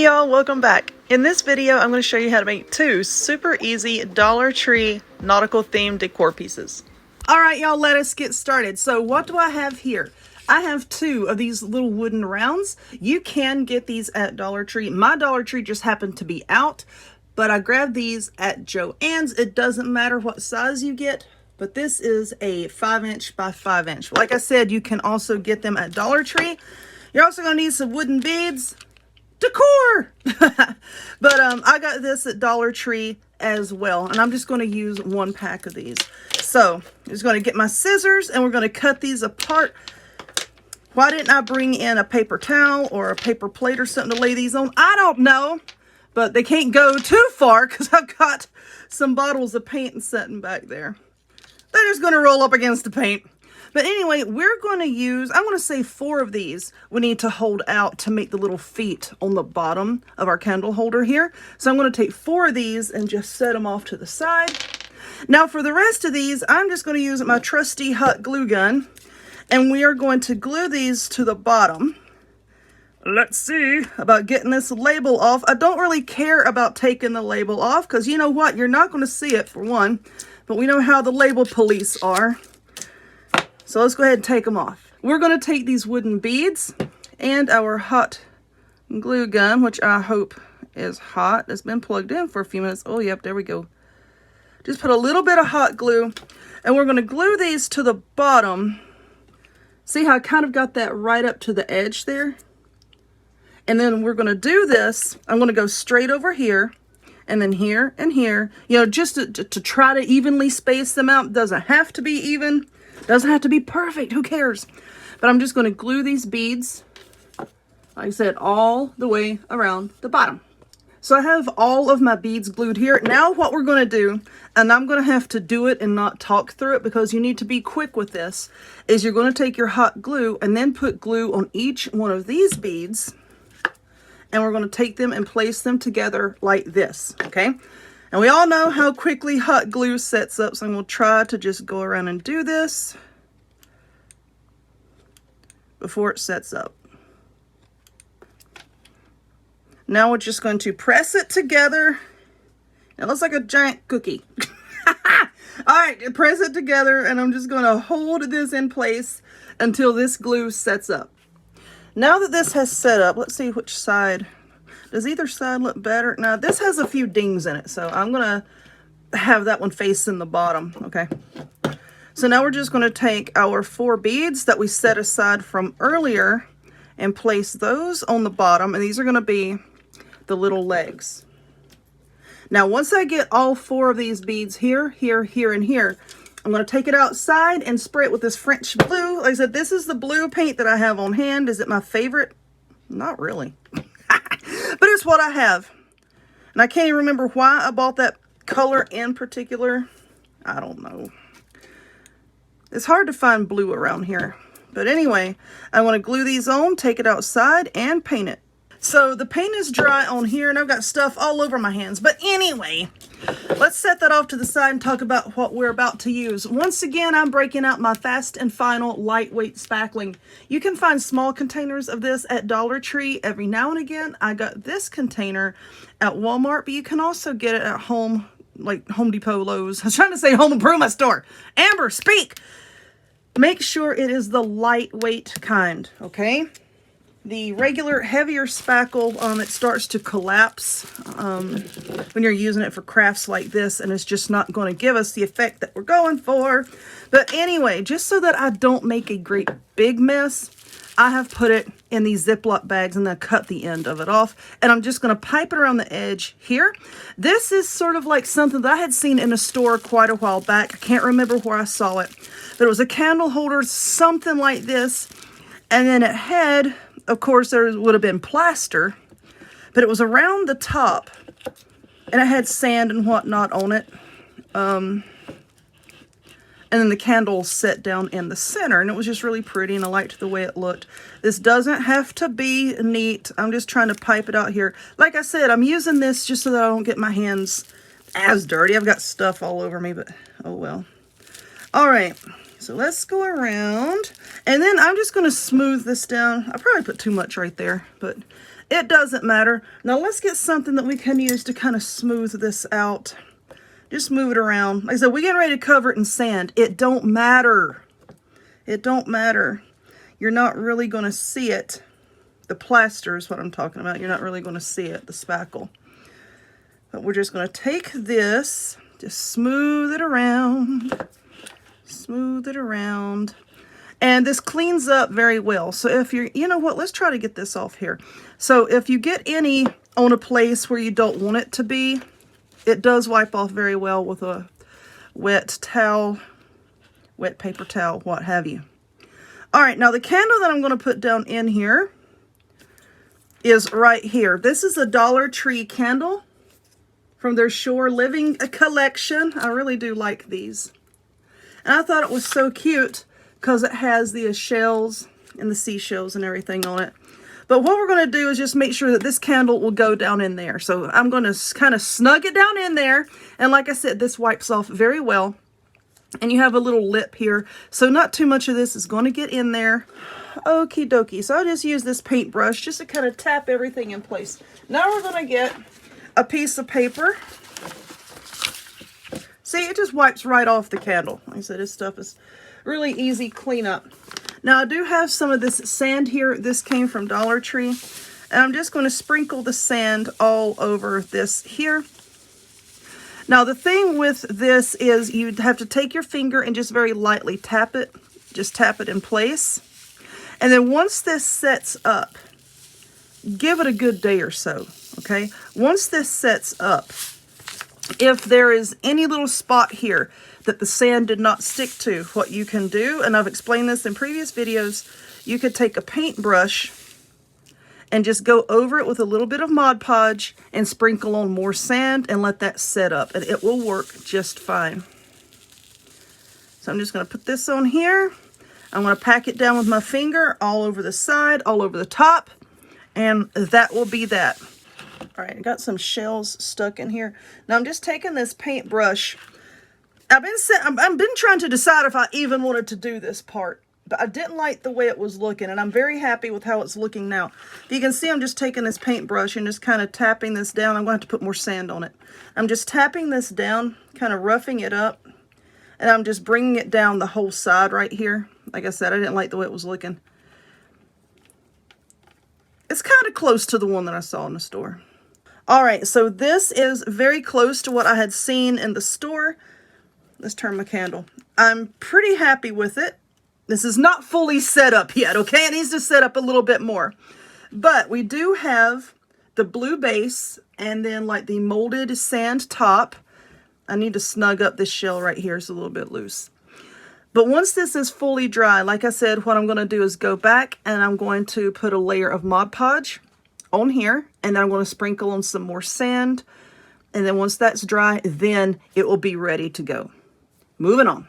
y'all, welcome back. In this video, I'm going to show you how to make two super easy Dollar Tree nautical themed decor pieces. All right, y'all, let us get started. So what do I have here? I have two of these little wooden rounds. You can get these at Dollar Tree. My Dollar Tree just happened to be out, but I grabbed these at Joann's. It doesn't matter what size you get, but this is a 5" by 5". Like I said, you can also get them at Dollar Tree. You're also going to need some wooden beads. Decor! But I got this at Dollar Tree as well, and I'm just going to use one pack of these. So I'm just going to get my scissors and we're going to cut these apart. Why didn't I bring in a paper towel or a paper plate or something to lay these on? I don't know, but they can't go too far because I've got some bottles of paint sitting back there. They're just going to roll up against the paint. But anyway, we're going to use, I'm going to say 4 of these we need to hold out to make the little feet on the bottom of our candle holder here. So I'm going to take 4 of these and just set them off to the side. Now for the rest of these, I'm just going to use my trusty hot glue gun. And we are going to glue these to the bottom. Let's see about getting this label off. I don't really care about taking the label off because you know what? You're not going to see it for one. But we know how the label police are. So let's go ahead and take them off. We're going to take these wooden beads and our hot glue gun, which I hope is hot. It's been plugged in for a few minutes. Oh, yep, there we go. Just put a little bit of hot glue and we're going to glue these to the bottom. See how I kind of got that right up to the edge there? And then we're going to do this. I'm going to go straight over here and then here and here. You know, just to try to evenly space them out. Doesn't have to be even. Doesn't have to be perfect, who cares? But I'm just going to glue these beads, like I said, all the way around the bottom. So I have all of my beads glued here. Now what we're going to do, and I'm going to have to do it and not talk through it because you need to be quick with this, is you're going to take your hot glue and then put glue on each one of these beads. And we're going to take them and place them together like this, okay? And we all know how quickly hot glue sets up, so I'm going to try to just go around and do this before it sets up. Now we're just going to press it together. It looks like a giant cookie. All right, press it together, and I'm just going to hold this in place until this glue sets up. Now that this has set up, let's see which side. Does either side look better? Now, this has a few dings in it, so I'm going to have that one facing the bottom, okay? So now we're just going to take our 4 beads that we set aside from earlier and place those on the bottom, and these are going to be the little legs. Now, once I get all 4 of these beads here, here, here, and here, I'm going to take it outside and spray it with this French blue. Like I said, this is the blue paint that I have on hand. Is it my favorite? Not really. But it's what I have. And I can't even remember why I bought that color in particular. I don't know. It's hard to find blue around here. But anyway, I want to glue these on, take it outside, and paint it. So the paint is dry on here, and I've got stuff all over my hands. But anyway, let's set that off to the side and talk about what we're about to use. Once again, I'm breaking out my Fast and Final lightweight spackling. You can find small containers of this at Dollar Tree every now and again. I got this container at Walmart, but you can also get it at home, like Home Depot, Lowe's. I was trying to say Home Improvement store. Amber, speak! Make sure it is the lightweight kind, okay? The regular heavier spackle, it starts to collapse when you're using it for crafts like this, and it's just not going to give us the effect that we're going for. But anyway, just so that I don't make a great big mess, I have put it in these Ziploc bags and then cut the end of it off. And I'm just going to pipe it around the edge here. This is sort of like something that I had seen in a store quite a while back. I can't remember where I saw it, but it was a candle holder, something like this. And then it had, of course, there would have been plaster, but it was around the top, and it had sand and whatnot on it. And then the candle set down in the center, and it was just really pretty, and I liked the way it looked. This doesn't have to be neat. I'm just trying to pipe it out here. Like I said, I'm using this just so that I don't get my hands as dirty. I've got stuff all over me, but oh well. All right. So let's go around, and then I'm just going to smooth this down. I probably put too much right there, but It doesn't matter. Now let's get something that we can use to kind of smooth this out. Just move it around. Like I said, we're getting ready to cover it in sand. It don't matter. It don't matter. You're not really going to see it. The plaster is what I'm talking about. You're not really going to see it, the spackle. But we're just going to take this, just smooth it around. Smooth it around. And this cleans up very well. So if you're, you know what, let's try to get this off here. So if you get any on a place where you don't want it to be, it does wipe off very well with a wet towel, wet paper towel, what have you. All right, now the candle that I'm going to put down in here is right here. This is a Dollar Tree candle from their Shore Living collection. I really do like these. And I thought it was so cute because it has the shells and the seashells and everything on it. But what we're going to do is just make sure that this candle will go down in there. So I'm going to kind of snug it down in there. And like I said, this wipes off very well. And you have a little lip here. So not too much of this is going to get in there. Okie dokie. So I'll just use this paintbrush just to kind of tap everything in place. Now we're going to get a piece of paper. See, it just wipes right off the candle. Like I said, this stuff is really easy cleanup. Now I do have some of this sand here. This came from Dollar Tree. And I'm just going to sprinkle the sand all over this here. Now the thing with this is you'd have to take your finger and just very lightly tap it. Just tap it in place. And then once this sets up, give it a good day or so, okay? Once this sets up, if there is any little spot here that the sand did not stick to, what you can do, and I've explained this in previous videos, you could take a paintbrush and just go over it with a little bit of Mod Podge and sprinkle on more sand and let that set up, and it will work just fine. So I'm just going to put this on here. I'm going to pack it down with my finger all over the side, all over the top, and that will be that. All right, I got some shells stuck in here. Now I'm just taking this paintbrush. I've been trying to decide if I even wanted to do this part, but I didn't like the way it was looking, and I'm very happy with how it's looking now. You can see I'm just taking this paintbrush and just kind of tapping this down. I'm going to have to put more sand on it. I'm just tapping this down, kind of roughing it up, and I'm just bringing it down the whole side right here. Like I said, I didn't like the way it was looking. It's kind of close to the one that I saw in the store. All right, so this is very close to what I had seen in the store. Let's turn my candle. I'm pretty happy with it. This is not fully set up yet, okay? It needs to set up a little bit more. But we do have the blue base and then like the molded sand top. I need to snug up this shell right here. It's a little bit loose. But once this is fully dry, like I said, what I'm going to do is go back and I'm going to put a layer of Mod Podge on here. And then I'm going to sprinkle on some more sand. And then once that's dry, then it will be ready to go. Moving on.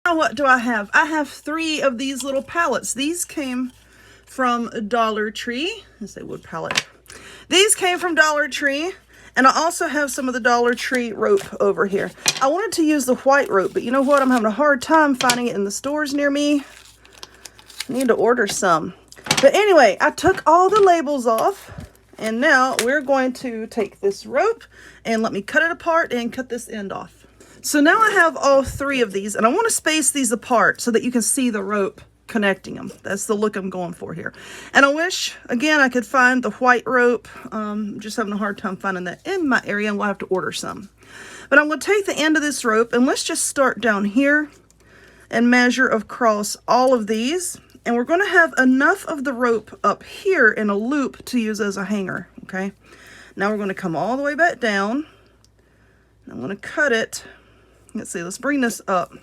Now what do I have? I have 3 of these little pallets. These came from Dollar Tree. Let's say wood pallet. These came from Dollar Tree. And I also have some of the Dollar Tree rope over here. I wanted to use the white rope, but you know what? I'm having a hard time finding it in the stores near me. I need to order some. But anyway, I took all the labels off. And now we're going to take this rope and let me cut it apart and cut this end off. So now I have all 3 of these, and I want to space these apart so that you can see the rope connecting them. That's the look I'm going for here. And I wish, again, I could find the white rope. Just having a hard time finding that in my area, and we'll have to order some. But I'm going to take the end of this rope, and let's just start down here and measure across all of these. And we're going to have enough of the rope up here in a loop to use as a hanger, okay? Now we're going to come all the way back down. I'm going to cut it. Let's see, let's bring this up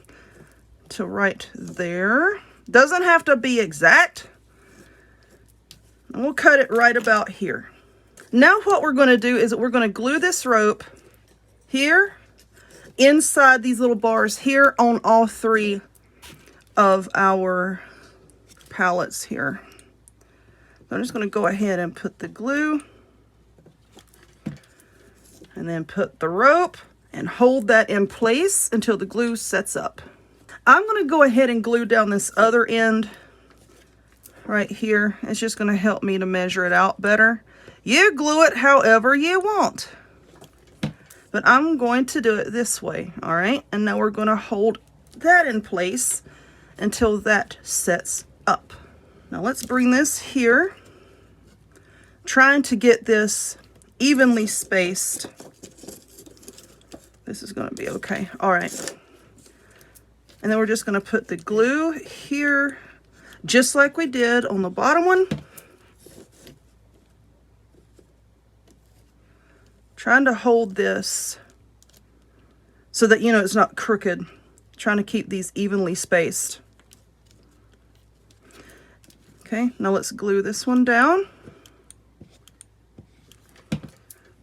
to right there. Doesn't have to be exact. And we'll cut it right about here. Now what we're going to do is we're going to glue this rope here inside these little bars here on all 3 of our pallets here. I'm just going to go ahead and put the glue and then put the rope and hold that in place until the glue sets up. I'm going to go ahead and glue down this other end right here. It's just going to help me to measure it out better. You glue it however you want. But I'm going to do it this way, all right? And now we're going to hold that in place until that sets up. Now let's bring this here. Trying to get this evenly spaced. This is going to be okay. All right. And then we're just going to put the glue here, just like we did on the bottom one. Trying to hold this so that, you know, it's not crooked. Trying to keep these evenly spaced. Okay, now let's glue this one down.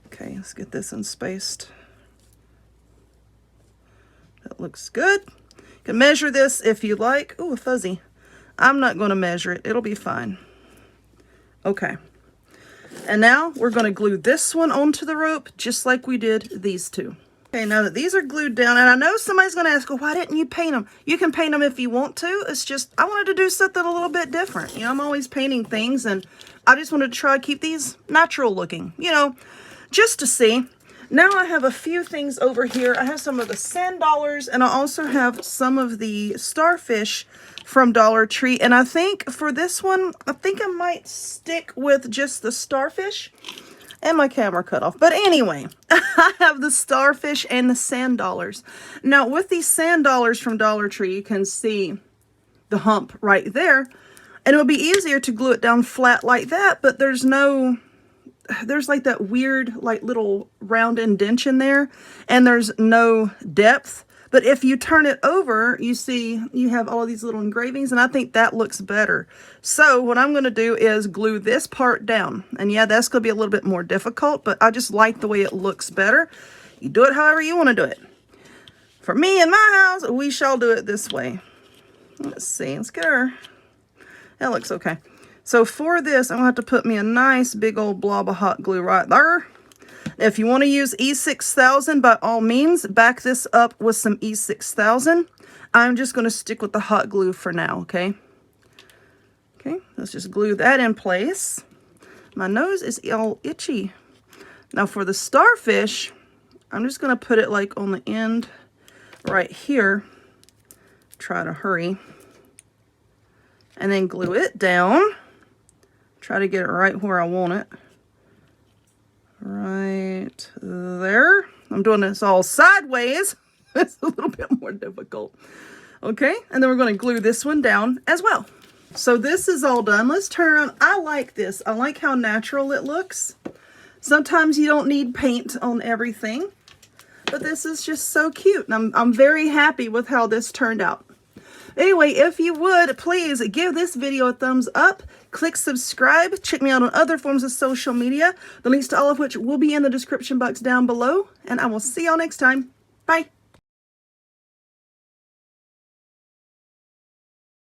Okay, let's get this in spaced. That looks good. You can measure this if you like. Ooh, fuzzy. I'm not going to measure it. It'll be fine. Okay. And now we're going to glue this one onto the rope just like we did these two. Okay, now that these are glued down, and I know somebody's going to ask, well, why didn't you paint them? You can paint them if you want to. It's just, I wanted to do something a little bit different. You know, I'm always painting things, and I just wanted to try to keep these natural looking, you know, just to see. Now I have a few things over here. I have some of the sand dollars, and I also have some of the starfish from Dollar Tree. And I think for this one, I think I might stick with just the starfish. And my camera cut off. But anyway, I have the starfish and the sand dollars. Now with these sand dollars from Dollar Tree, you can see the hump right there. And it would be easier to glue it down flat like that, but there's like that weird like little round indentation there, and there's no depth. But if you turn it over, you see you have all of these little engravings, and I think that looks better. So what I'm going to do is glue this part down. And yeah, that's going to be a little bit more difficult, but I just like the way it looks better. You do it however you want to do it. For me in my house, we shall do it this way. Let's see. Let's get her. That looks okay. So for this, I'm going to have to put me a nice big old blob of hot glue right there. If you want to use E6000, by all means, back this up with some E6000. I'm just going to stick with the hot glue for now, okay? Okay, let's just glue that in place. My nose is all itchy. Now for the starfish, I'm just going to put it like on the end right here. Try to hurry. And then glue it down. Try to get it right where I want it. Right there. I'm doing this all sideways. It's a little bit more difficult. Okay, and then we're going to glue this one down as well. So this is all done. Let's turn around. I like this. I like how natural it looks. Sometimes you don't need paint on everything, but this is just so cute. And I'm very happy with how this turned out. Anyway, if you would, please give this video a thumbs up. Click subscribe. Check me out on other forms of social media, the links to all of which will be in the description box down below. And I will see y'all next time. Bye.